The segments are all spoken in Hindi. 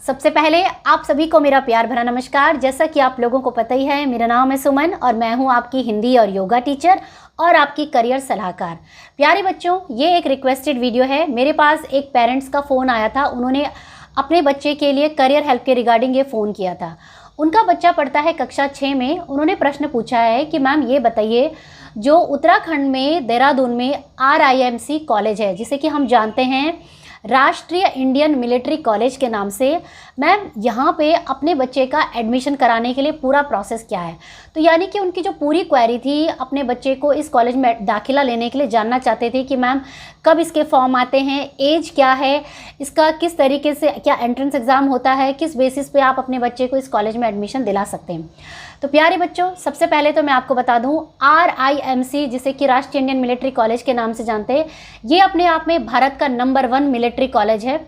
सबसे पहले आप सभी को मेरा प्यार भरा नमस्कार। जैसा कि आप लोगों को पता ही है, मेरा नाम है सुमन और मैं हूं आपकी हिंदी और योगा टीचर और आपकी करियर सलाहकार। प्यारे बच्चों, ये एक रिक्वेस्टेड वीडियो है। मेरे पास एक पेरेंट्स का फ़ोन आया था। उन्होंने अपने बच्चे के लिए करियर हेल्प के रिगार्डिंग ये फ़ोन किया था। उनका बच्चा पढ़ता है कक्षा 6 में। उन्होंने प्रश्न पूछा है कि मैम ये बताइए, जो उत्तराखंड में देहरादून में RIMC कॉलेज है, जिसे कि हम जानते हैं राष्ट्रीय इंडियन मिलिट्री कॉलेज के नाम से, मैम यहाँ पे अपने बच्चे का एडमिशन कराने के लिए पूरा प्रोसेस क्या है। तो यानी कि उनकी जो पूरी क्वेरी थी, अपने बच्चे को इस कॉलेज में दाखिला लेने के लिए जानना चाहते थे कि मैम कब इसके फॉर्म आते हैं, एज क्या है, इसका किस तरीके से क्या एंट्रेंस एग्ज़ाम होता है, किस बेसिस पे आप अपने बच्चे को इस कॉलेज में एडमिशन दिला सकते हैं। तो प्यारे बच्चों, सबसे पहले तो मैं आपको बता दूं, RIMC जिसे कि राष्ट्रीय इंडियन मिलिट्री कॉलेज के नाम से जानते हैं, ये अपने आप में भारत का नंबर 1 मिलिट्री कॉलेज है।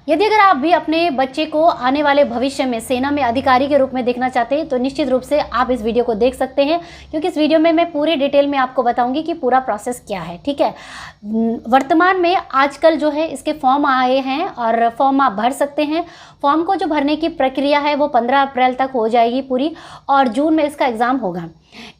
यदि अगर आप भी अपने बच्चे को आने वाले भविष्य में सेना में अधिकारी के रूप में देखना चाहते हैं तो निश्चित रूप से आप इस वीडियो को देख सकते हैं, क्योंकि इस वीडियो में मैं पूरी डिटेल में आपको बताऊंगी कि पूरा प्रोसेस क्या है। ठीक है, वर्तमान में आजकल जो है इसके फॉर्म आए हैं और फॉर्म आप भर सकते हैं। फॉर्म को जो भरने की प्रक्रिया है वो 15 अप्रैल तक हो जाएगी पूरी, और जून में इसका एग्ज़ाम होगा।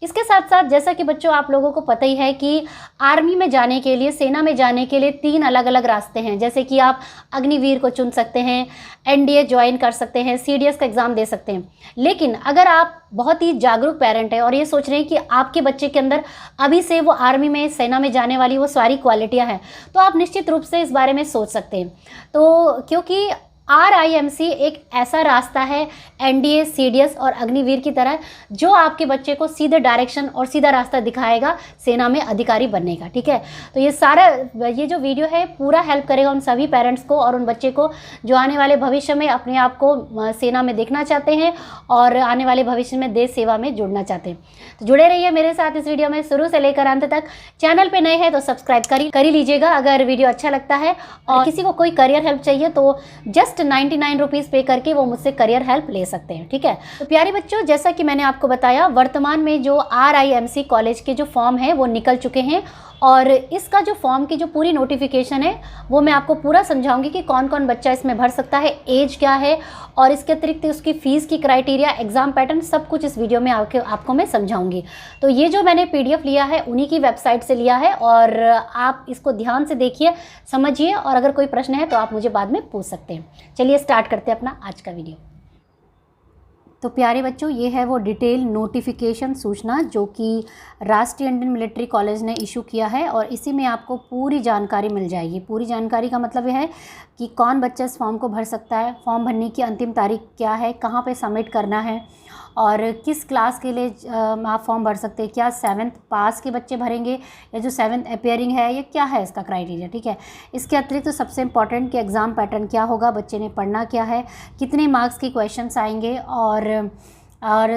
इसके साथ साथ जैसा कि बच्चों आप लोगों को पता ही है कि आर्मी में जाने के लिए, सेना में जाने के लिए 3 अलग अलग रास्ते हैं। जैसे कि आप अग्निवीर को चुन सकते हैं, NDA ज्वाइन कर सकते हैं, CDS का एग्ज़ाम दे सकते हैं। लेकिन अगर आप बहुत ही जागरूक पेरेंट हैं और ये सोच रहे हैं कि आपके बच्चे के अंदर अभी से वो आर्मी में, सेना में जाने वाली वो सारी क्वालिटियाँ हैं, तो आप निश्चित रूप से इस बारे में सोच सकते हैं। तो क्योंकि RIMC एक ऐसा रास्ता है NDA, CDS और अग्निवीर की तरह, जो आपके बच्चे को सीधे डायरेक्शन और सीधा रास्ता दिखाएगा सेना में अधिकारी बनने का। ठीक है, तो ये जो वीडियो है पूरा हेल्प करेगा उन सभी पेरेंट्स को और उन बच्चे को जो आने वाले भविष्य में अपने आप को सेना में देखना चाहते हैं और आने वाले भविष्य में देश सेवा में जुड़ना चाहते हैं। तो जुड़े रहिए मेरे साथ इस वीडियो में शुरू से लेकर अंत तक। चैनल पर नए हैं तो सब्सक्राइब कर ही लीजिएगा अगर वीडियो अच्छा लगता है। और किसी को कोई करियर हेल्प चाहिए तो जस्ट 99 रुपीज़ पे करके वो मुझसे करियर हेल्प ले सकते हैं। ठीक है, तो प्यारे बच्चों, जैसा कि मैंने आपको बताया, वर्तमान में जो RIMC कॉलेज के जो फॉर्म है वो निकल चुके हैं और इसका जो फॉर्म की जो पूरी नोटिफिकेशन है वो मैं आपको पूरा समझाऊंगी कि कौन कौन बच्चा इसमें भर सकता है, एज क्या है और इसके अतिरिक्त उसकी फ़ीस की क्राइटेरिया, एग्ज़ाम पैटर्न, सब कुछ इस वीडियो में आपको मैं समझाऊंगी। तो ये जो मैंने PDF लिया है उन्हीं की वेबसाइट से लिया है और आप इसको ध्यान से देखिए, समझिए, और अगर कोई प्रश्न है तो आप मुझे बाद में पूछ सकते हैं। चलिए स्टार्ट करते हैं अपना आज का वीडियो। तो प्यारे बच्चों, ये है वो डिटेल नोटिफिकेशन सूचना जो कि राष्ट्रीय इंडियन मिलिट्री कॉलेज ने इशू किया है और इसी में आपको पूरी जानकारी मिल जाएगी। पूरी जानकारी का मतलब यह है कि कौन बच्चा इस फॉर्म को भर सकता है, फॉर्म भरने की अंतिम तारीख क्या है, कहाँ पे सबमिट करना है और किस क्लास के लिए आप फॉर्म भर सकते हैं। क्या 7th पास के बच्चे भरेंगे या जो 7th अपियरिंग है, ये क्या है इसका क्राइटेरिया। ठीक है, इसके अतिरिक्त तो सबसे इम्पॉर्टेंट कि एग्ज़ाम पैटर्न क्या होगा, बच्चे ने पढ़ना क्या है, कितने मार्क्स के क्वेश्चंस आएंगे और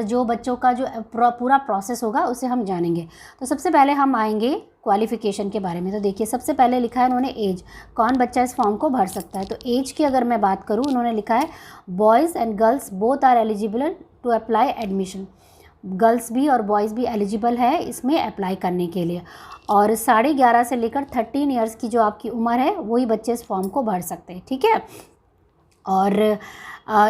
जो बच्चों का जो पूरा प्रोसेस होगा उसे हम जानेंगे। तो सबसे पहले हम आएंगे क्वालिफ़िकेशन के बारे में। तो देखिए, सबसे पहले लिखा है उन्होंने एज, कौन बच्चा इस फॉर्म को भर सकता है। तो एज की अगर मैं बात करूँ, उन्होंने लिखा है boys and girls both are eligible to apply admission. Girls भी और बॉयज़ भी एलिजिबल है इसमें अप्लाई करने के लिए, और 11.5 से लेकर 13 ईयर्स की जो आपकी उम्र है वही बच्चे इस फॉर्म को भर सकते हैं। ठीक है, और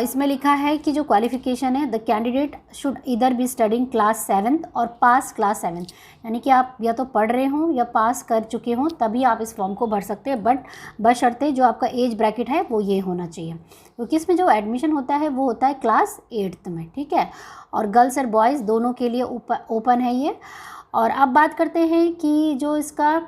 इसमें लिखा है कि जो क्वालिफ़िकेशन है, द कैंडिडेट शुड इधर बी स्टडिंग क्लास 7th और पास क्लास 7th, यानी कि आप या तो पढ़ रहे हों या पास कर चुके हों तभी आप इस फॉर्म को भर सकते हैं। बट बशर्ते जो आपका एज ब्रैकेट है वो ये होना चाहिए, क्योंकि इसमें जो एडमिशन होता है वो होता है क्लास 8th में। ठीक है, और गर्ल्स और बॉयज़ दोनों के लिए ओपन है ये। और अब बात करते हैं कि जो इसका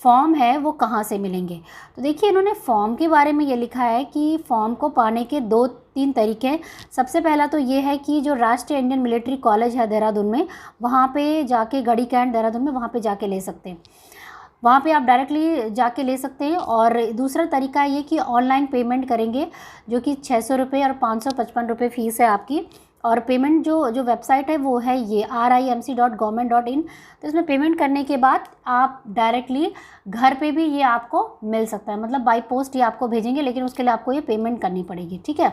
फॉर्म है वो कहाँ से मिलेंगे। तो देखिए, इन्होंने फॉर्म के बारे में ये लिखा है कि फॉर्म को पाने के 2-3 तरीके हैं। सबसे पहला तो ये है कि जो राष्ट्रीय इंडियन मिलिट्री कॉलेज है देहरादून में, वहाँ पे जाके, गढ़ी कैंट देहरादून में, वहाँ पे जाके ले सकते हैं। वहाँ पे आप डायरेक्टली जाके ले सकते हैं। और दूसरा तरीका ये कि ऑनलाइन पेमेंट करेंगे, जो कि 600 रुपये और 555 रुपये फ़ीस है आपकी। और पेमेंट जो वेबसाइट है वो है ये RIMC.government.in। तो इसमें पेमेंट करने के बाद आप डायरेक्टली घर पे भी ये आपको मिल सकता है, मतलब बाय पोस्ट ये आपको भेजेंगे, लेकिन उसके लिए आपको ये पेमेंट करनी पड़ेगी। ठीक है,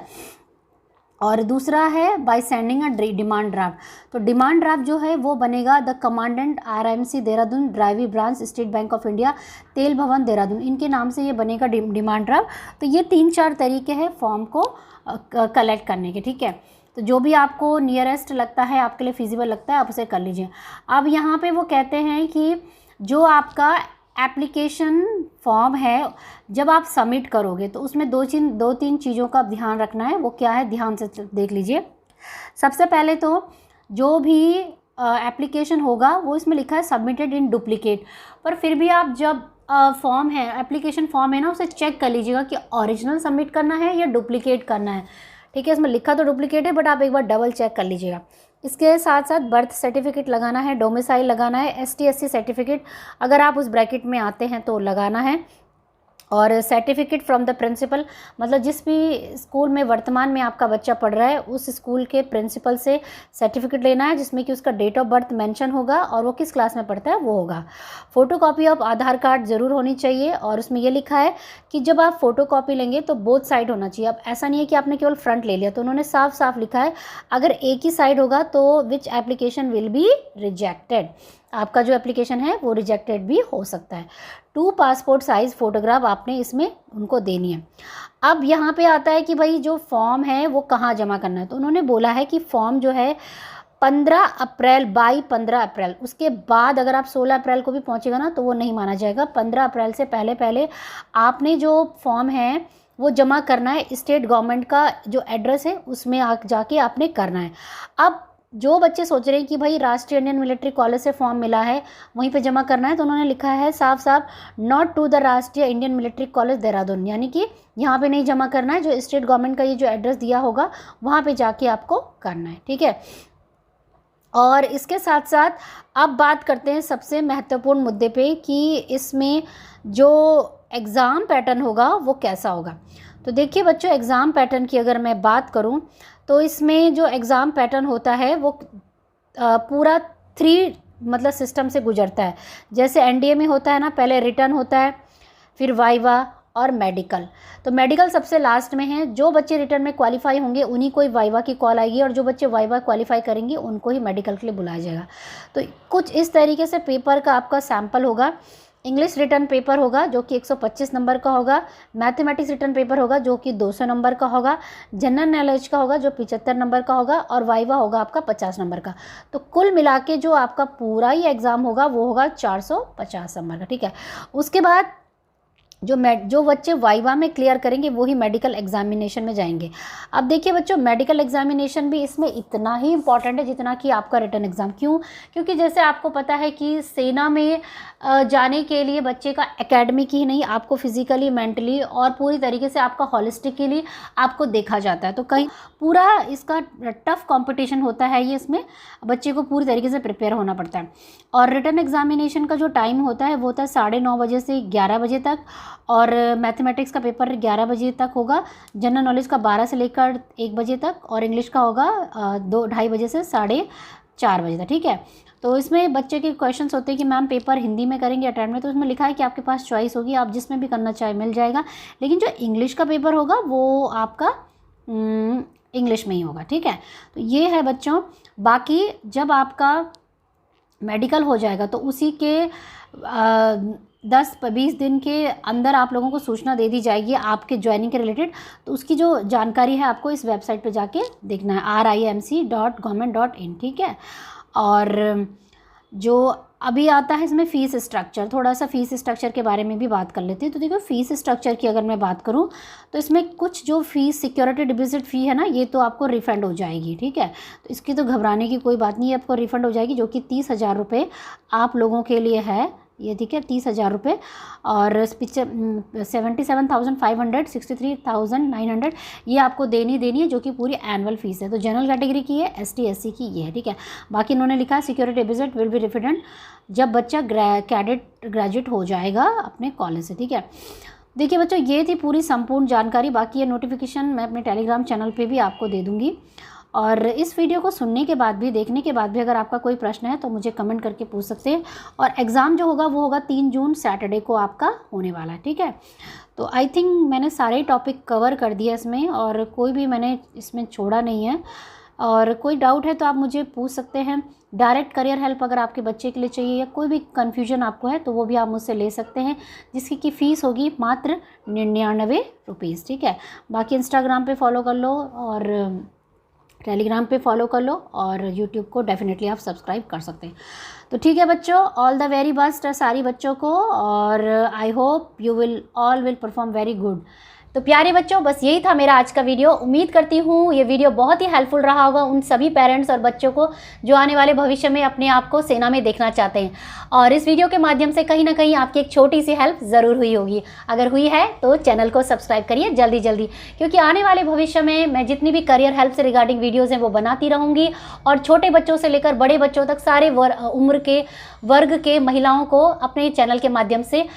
और दूसरा है by sending a demand draft. तो डिमांड ड्राफ्ट जो है वो बनेगा the commandant RIMC Dehradun drawee branch state bank of India Tel Bhawan Dehradun, इनके नाम से ये बनेगा डिमांड ड्राफ्ट। तो ये 3-4 तरीके हैं फॉर्म को कलेक्ट करने के, ठीक है। तो जो भी आपको नियरेस्ट लगता है, आपके लिए फिजिबल लगता है, आप उसे कर लीजिए। अब यहाँ पे वो कहते हैं कि जो आपका एप्लीकेशन फॉर्म है जब आप सबमिट करोगे तो उसमें दो तीन चीज़ों का ध्यान रखना है। वो क्या है, ध्यान से देख लीजिए। सबसे पहले तो जो भी एप्लीकेशन होगा वो इसमें लिखा है सबमिटेड इन डुप्लीकेट, पर फिर भी आप जब फॉर्म है, एप्लीकेशन फॉर्म है ना, उसे चेक कर लीजिएगा कि ओरिजिनल सबमिट करना है या डुप्लीकेट करना है, ठीक है। इसमें लिखा तो डुप्लीकेट है, बट आप एक बार डबल चेक कर लीजिएगा। इसके साथ साथ बर्थ सर्टिफिकेट लगाना है, डोमिसाइल लगाना है, ST SC सर्टिफिकेट अगर आप उस ब्रैकेट में आते हैं तो लगाना है, और सर्टिफिकेट फ्रॉम द प्रिंसिपल, मतलब जिस भी स्कूल में वर्तमान में आपका बच्चा पढ़ रहा है उस स्कूल के प्रिंसिपल से सर्टिफिकेट लेना है जिसमें कि उसका डेट ऑफ बर्थ मेंशन होगा और वो किस क्लास में पढ़ता है वो होगा। फोटोकॉपी ऑफ आधार कार्ड ज़रूर होनी चाहिए, और उसमें ये लिखा है कि जब आप फोटोकॉपी लेंगे तो बोथ साइड होना चाहिए। अब ऐसा नहीं है कि आपने केवल फ्रंट ले लिया, तो उन्होंने साफ साफ लिखा है अगर एक ही साइड होगा तो which application will be rejected, आपका जो एप्लीकेशन है वो रिजेक्टेड भी हो सकता है। 2 पासपोर्ट साइज़ फ़ोटोग्राफ आपने इसमें उनको देनी है। अब यहाँ पे आता है कि भाई जो फॉर्म है वो कहाँ जमा करना है, तो उन्होंने बोला है कि फॉर्म जो है 15 अप्रैल बाई 15 अप्रैल, उसके बाद अगर आप 16 अप्रैल को भी पहुँचेगा ना तो वो नहीं माना जाएगा। 15 अप्रैल से पहले पहले आपने जो फॉर्म है वो जमा करना है। स्टेट गवर्नमेंट का जो एड्रेस है उसमें जाके आपने करना है। अब जो बच्चे सोच रहे हैं कि भाई राष्ट्रीय इंडियन मिलिट्री कॉलेज से फॉर्म मिला है वहीं पे जमा करना है, तो उन्होंने लिखा है साफ साफ नॉट टू द राष्ट्रीय इंडियन मिलिट्री कॉलेज देहरादून, यानी कि यहाँ पे नहीं जमा करना है। जो स्टेट गवर्नमेंट का ये जो एड्रेस दिया होगा वहाँ पे जाके आपको करना है, ठीक है। और इसके साथ साथ अब बात करते हैं सबसे महत्वपूर्ण मुद्दे पे कि इसमें जो एग्ज़ाम पैटर्न होगा वो कैसा होगा। तो देखिए बच्चों, एग्ज़ाम पैटर्न की अगर मैं बात करूं तो इसमें जो एग्ज़ाम पैटर्न होता है वो पूरा 3 मतलब सिस्टम से गुजरता है। जैसे NDA में होता है ना, पहले रिटर्न होता है, फिर वाइवा और मेडिकल। तो मेडिकल सबसे लास्ट में है। जो बच्चे रिटर्न में क्वालिफाई होंगे उन्हीं को ही वाइवा की कॉल आएगी, और जो बच्चे वाइवा क्वालिफाई करेंगे उनको ही मेडिकल के लिए बुलाया जाएगा। तो कुछ इस तरीके से पेपर का आपका सैम्पल होगा। इंग्लिश रिटर्न पेपर होगा जो कि 125 नंबर का होगा, मैथमेटिक्स रिटर्न पेपर होगा जो कि 200 नंबर का होगा, जनरल नॉलेज का होगा जो 75 नंबर का होगा, और वाइवा होगा आपका 50 नंबर का। तो कुल मिला के जो आपका पूरा ही एग्ज़ाम होगा वो होगा 450 नंबर का, ठीक है। उसके बाद जो बच्चे वाइवा में क्लियर करेंगे वही मेडिकल एग्जामिनेशन में जाएंगे। अब देखिए बच्चों, मेडिकल एग्जामिनेशन भी इसमें इतना ही इम्पॉर्टेंट है जितना कि आपका रिटन एग्ज़ाम। क्यों? क्योंकि जैसे आपको पता है कि सेना में जाने के लिए बच्चे का एकेडमिक ही नहीं, आपको फिजिकली, मेंटली और पूरी तरीके से आपका हॉलिस्टिकली आपको देखा जाता है। तो कहीं पूरा इसका टफ कंपटीशन होता है, ये इसमें बच्चे को पूरी तरीके से प्रिपेयर होना पड़ता है। और रिटन एग्जामिनेशन का जो टाइम होता है वो होता है 9:30 बजे से 11 बजे तक, और मैथमेटिक्स का पेपर 11 बजे तक होगा, जनरल नॉलेज का 12 से लेकर 1 बजे तक, और इंग्लिश का होगा 2-2:30 बजे से 4:30 बजे तक, ठीक है। तो इसमें बच्चे के क्वेश्चंस होते हैं कि मैम पेपर हिंदी में करेंगे अटेम्प्ट में, तो उसमें लिखा है कि आपके पास चॉइस होगी, आप जिसमें भी करना चाहे मिल जाएगा, लेकिन जो इंग्लिश का पेपर होगा वो आपका इंग्लिश में ही होगा, ठीक है। तो ये है बच्चों। बाकी जब आपका मेडिकल हो जाएगा तो उसी के 10-20 दिन के अंदर आप लोगों को सूचना दे दी जाएगी आपके ज्वाइनिंग के रिलेटेड। तो उसकी जो जानकारी है आपको इस वेबसाइट पे जाके देखना है, RIMC.government.in, ठीक है। और जो अभी आता है इसमें फ़ीस स्ट्रक्चर, थोड़ा सा फ़ीस स्ट्रक्चर के बारे में भी बात कर लेते हैं। तो देखो फ़ीस स्ट्रक्चर की अगर मैं बात करूं तो इसमें कुछ जो फ़ीस सिक्योरिटी डिपॉजिट फ़ी है ना, ये तो आपको रिफ़ंड हो जाएगी, ठीक है। तो इसकी तो घबराने की कोई बात नहीं है, आपको रिफ़ंड हो जाएगी, जो कि 30,000 रुपये आप लोगों के लिए है ये, ठीक है, 30,000 रुपये। और 77,500, 63,900 ये आपको देनी है, जो कि पूरी एनुअल फ़ीस है। तो जनरल कैटेगरी की है, ST SC की ये है, ठीक है। बाकी इन्होंने लिखा है security deposit will be refund जब बच्चा ग्रेजुएट हो जाएगा अपने कॉलेज से, ठीक है। देखिए बच्चों, ये थी पूरी संपूर्ण जानकारी। बाकी ये नोटिफिकेशन मैं अपने टेलीग्राम चैनल पे भी आपको दे दूँगी। और इस वीडियो को सुनने के बाद भी, देखने के बाद भी अगर आपका कोई प्रश्न है तो मुझे कमेंट करके पूछ सकते हैं। और एग्ज़ाम जो होगा वो होगा 3 जून सैटरडे को आपका होने वाला है, ठीक है। तो आई थिंक मैंने सारे टॉपिक कवर कर दिया इसमें, और कोई भी मैंने इसमें छोड़ा नहीं है। और कोई डाउट है तो आप मुझे पूछ सकते हैं। डायरेक्ट करियर हेल्प अगर आपके बच्चे के लिए चाहिए या कोई भी कन्फ्यूजन आपको है तो वो भी आप मुझसे ले सकते हैं, जिसकी की फ़ीस होगी मात्र 99 रुपीज़, ठीक है। बाकी इंस्टाग्राम पे फॉलो कर लो और टेलीग्राम पे फॉलो कर लो और यूट्यूब को डेफिनेटली आप सब्सक्राइब कर सकते हैं। तो ठीक है बच्चों, ऑल द वेरी बेस्ट सारी बच्चों को, और I hope you will all will perform very good. तो प्यारे बच्चों, बस यही था मेरा आज का वीडियो। उम्मीद करती हूँ ये वीडियो बहुत ही हेल्पफुल रहा होगा उन सभी पेरेंट्स और बच्चों को जो आने वाले भविष्य में अपने आप को सेना में देखना चाहते हैं। और इस वीडियो के माध्यम से कहीं ना कहीं आपकी एक छोटी सी हेल्प ज़रूर हुई होगी। अगर हुई है तो चैनल को सब्सक्राइब करिए जल्दी जल्दी, क्योंकि आने वाले भविष्य में मैं जितनी भी करियर हेल्प से रिगार्डिंग वीडियोज़ हैं वो बनाती रहूँगी, और छोटे बच्चों से लेकर बड़े बच्चों तक सारे उम्र के वर्ग के महिलाओं को अपने चैनल के माध्यम से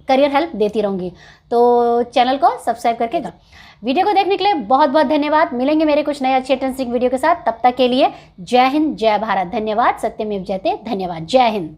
करियर हेल्प देती रहूँगी। तो चैनल को सब्सक्राइब करके वीडियो को देखने के लिए बहुत बहुत धन्यवाद। मिलेंगे मेरे कुछ नए अच्छे इंटरेस्टिंग वीडियो के साथ, तब तक के लिए जय हिंद, जय भारत। धन्यवाद। सत्यमेव जयते। धन्यवाद। जय हिंद।